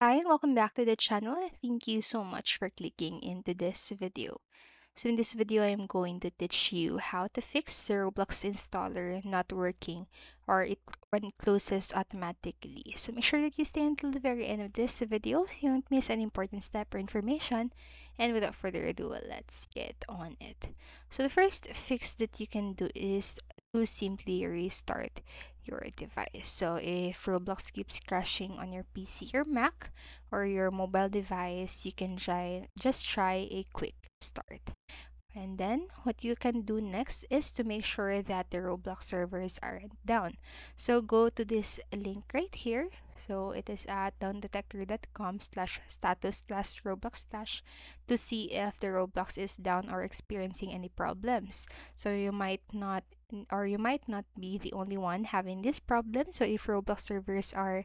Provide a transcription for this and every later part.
Hi, and welcome back to the channel. Thank you so much for clicking into this video. So in this video, I'm going to teach you how to fix the Roblox installer not working or it when it closes automatically. So make sure that you stay until the very end of this video so you don't miss any important step or information. And without further ado, let's get on it. So the first fix that you can do is to simply restart your device. So if Roblox keeps crashing on your PC or Mac or your mobile device, you can just try a quick start. And then what you can do next is to make sure that the Roblox servers aren't down. So go to this link right here. So it is at downdetector.com/status/Roblox slash to see if the Roblox is down or experiencing any problems. So you might not be the only one having this problem. So if Roblox servers are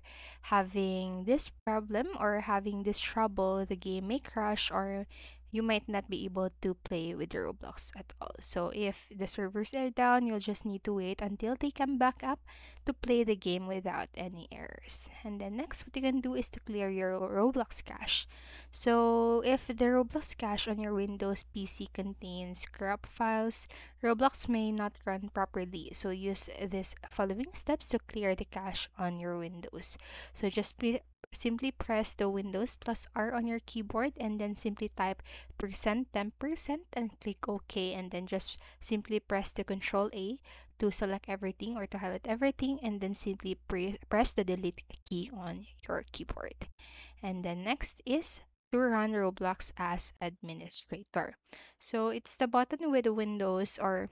having this problem or having this trouble, the game may crash or you might not be able to play with the Roblox at all. So if the servers are down, you'll just need to wait until they come back up to play the game without any errors. And then next, what you can do is to clear your Roblox cache. So if the Roblox cache on your Windows PC contains corrupt files, Roblox may not run properly. So use these following steps to clear the cache on your Windows. So simply press the Windows plus R on your keyboard and then simply type %10% and click OK, and then just simply press the Control A to select everything or to highlight everything, and then simply press the delete key on your keyboard. And then next is to run Roblox as administrator. So it's the button with the Windows or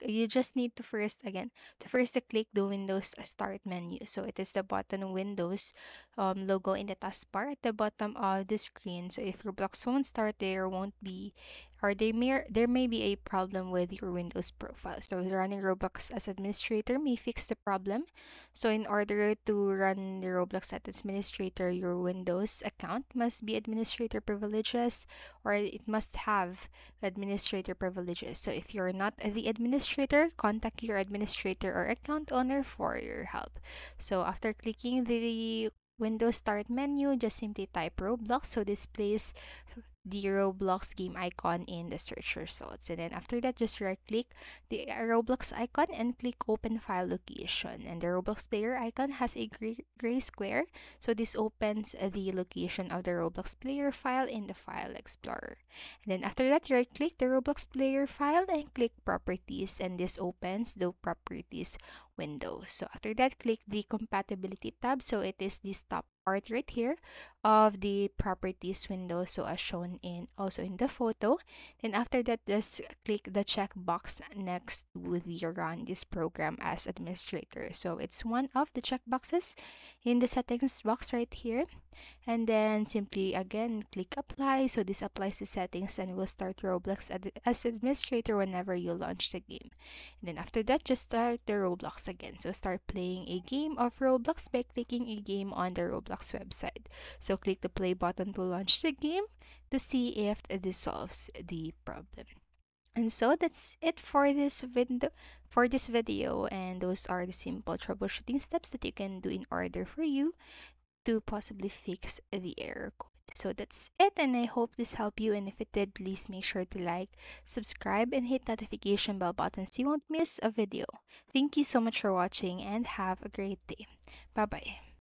you just need to first to click the Windows start menu. So it is the button Windows logo in the taskbar at the bottom of the screen. So if Roblox won't start, there won't be or there may be a problem with your Windows profile. So running Roblox as administrator may fix the problem. So in order to run the Roblox as administrator, your Windows account must be administrator privileges or it must have administrator privileges. So if you're not the administrator, contact your administrator or account owner for your help. So after clicking the Windows Start menu, just simply type Roblox. So displays the Roblox game icon in the search results. And then after that, just right click the Roblox icon and click Open File Location. And the Roblox player icon has a gray square. So this opens the location of the Roblox player file in the File Explorer. And then after that, right click the Roblox player file and click Properties. And this opens the Properties window. So after that, click the Compatibility tab. So it is this top part right here of the properties window, so as shown in also in the photo. Then after that, just click the checkbox next to the run this program as administrator. So it's one of the checkboxes in the settings box right here. And then simply again click apply. So this applies the settings and will start Roblox as administrator whenever you launch the game. And then after that, just start the Roblox again. So start playing a game of Roblox by clicking a game on the Roblox website. So click the play button to launch the game to see if this solves the problem. And so that's it for this video, and those are the simple troubleshooting steps that you can do in order for you to possibly fix the error code. So that's it, and I hope this helped you. And if it did, please make sure to like, subscribe, and hit notification bell button so you won't miss a video. Thank you so much for watching and have a great day. Bye bye.